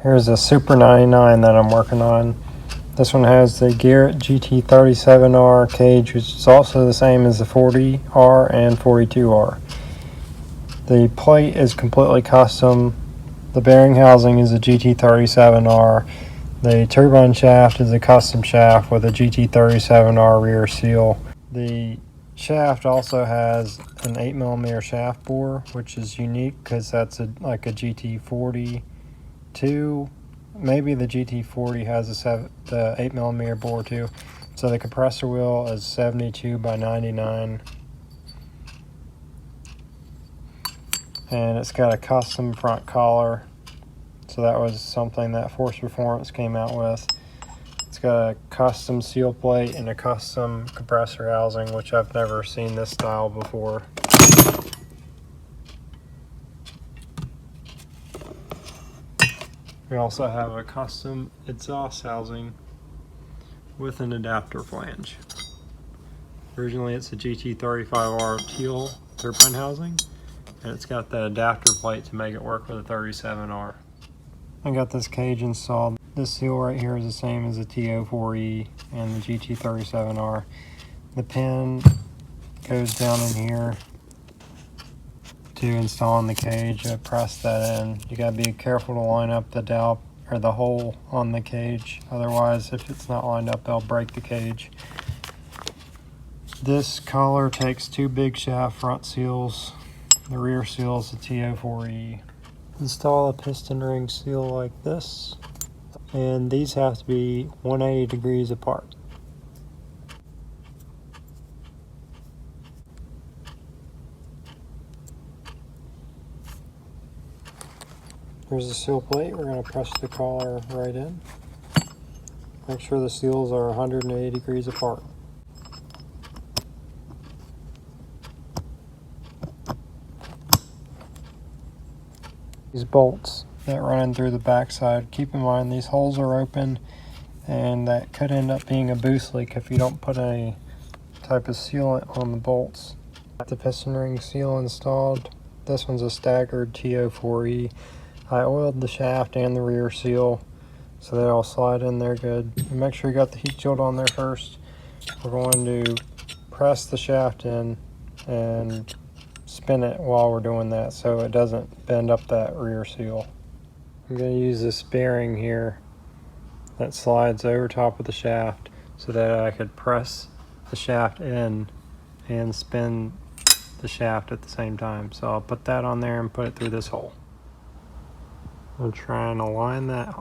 Here's a Super 99 that I'm working on. This one has the Garrett GT37R cage, which is also the same as the 40R and 42R. The plate is completely custom. The bearing housing is a GT37R. The turbine shaft is a custom shaft with a GT37R rear seal. The shaft also has an 8mm shaft bore, which is unique because that's like a GT42. Maybe the GT40 has the 8mm bore too. So the compressor wheel is 72 by 99. And it's got a custom front collar. So that was something that Force Performance came out with. It's got a custom seal plate and a custom compressor housing, which I've never seen this style before. We also have a custom exhaust housing with an adapter flange. Originally it's a GT35R teal turbine housing, and it's got the adapter plate to make it work with a 37R. I got this cage installed. This seal right here is the same as the TO4E and the GT37R. The pin goes down in here to install in the cage. I press that in. You gotta be careful to line up the dowel or the hole on the cage. Otherwise, if it's not lined up, they'll break the cage. This collar takes two big shaft front seals. The rear seal is the TO4E. Install a piston ring seal like this, and these have to be 180 degrees apart. Here's the seal plate. We're going to press the collar right in. Make sure the seals are 180 degrees apart. These bolts that run in through the backside, keep in mind these holes are open, and that could end up being a boost leak if you don't put any type of sealant on the bolts. The piston ring seal installed. This one's a staggered TO4E. I oiled the shaft and the rear seal so they all slide in there good. And make sure you got the heat shield on there first. We're going to press the shaft in and spin it while we're doing that so it doesn't bend up that rear seal. I'm going to use this bearing here that slides over top of the shaft so that I could press the shaft in and spin the shaft at the same time. So I'll put that on there and put it through this hole. I'm trying to align that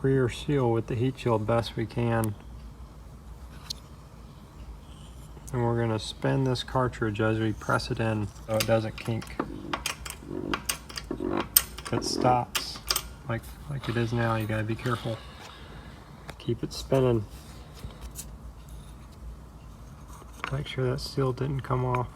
rear seal with the heat shield best we can. And we're going to spin this cartridge as we press it in so it doesn't kink. If it stops like it is now, you gotta be careful. Keep it spinning. Make sure that seal didn't come off.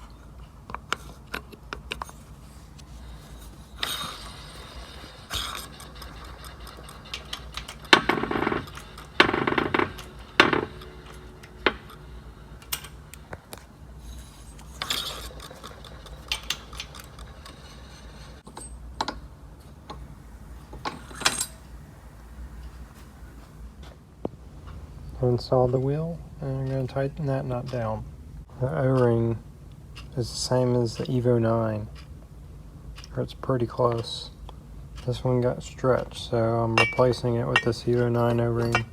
Install the wheel, and I'm going to tighten that nut down. The O-ring is the same as the Evo 9, or it's pretty close. This one got stretched, so I'm replacing it with this Evo 9 O-ring.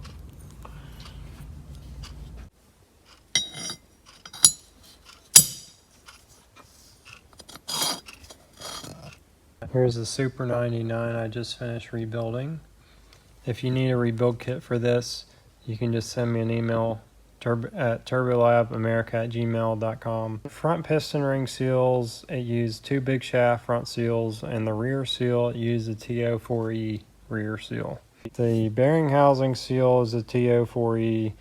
Here's the Super 99 I just finished rebuilding. If you need a rebuild kit for this, you can just send me an email at turbolabamerica@gmail.com. Front piston ring seals, it used two big shaft front seals, and the rear seal, it used the TO4E rear seal. The bearing housing seal is the TO4E.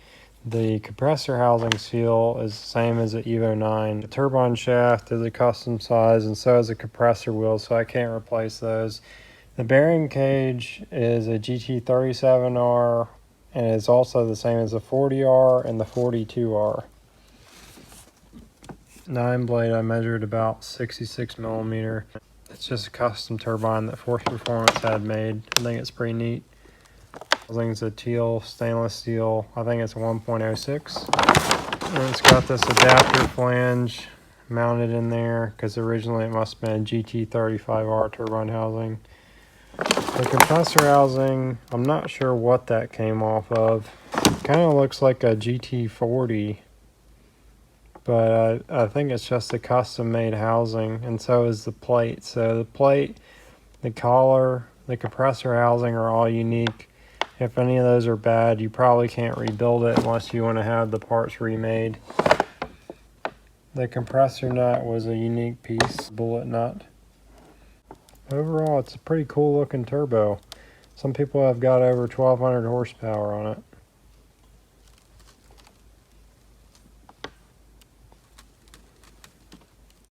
The compressor housing seal is the same as the Evo 9. The turbine shaft is a custom size, and so is the compressor wheel, so I can't replace those. The bearing cage is a GT37R, and it's also the same as the 40R and the 42R. 9 blade, I measured about 66 millimeter. It's just a custom turbine that Force Performance had made. I think it's pretty neat. Housing's a teal stainless steel. I think it's a 1.06. And it's got this adapter flange mounted in there because originally it must have been a GT35R turbine housing. The compressor housing, I'm not sure what that came off of. Kind of looks like a GT40, but I think it's just a custom made housing, and so is the plate. So the plate, the collar, the compressor housing are all unique. If any of those are bad, you probably can't rebuild it unless you want to have the parts remade. The compressor nut was a unique piece, bullet nut. Overall, it's a pretty cool looking turbo. Some people have got over 1,200 horsepower on it.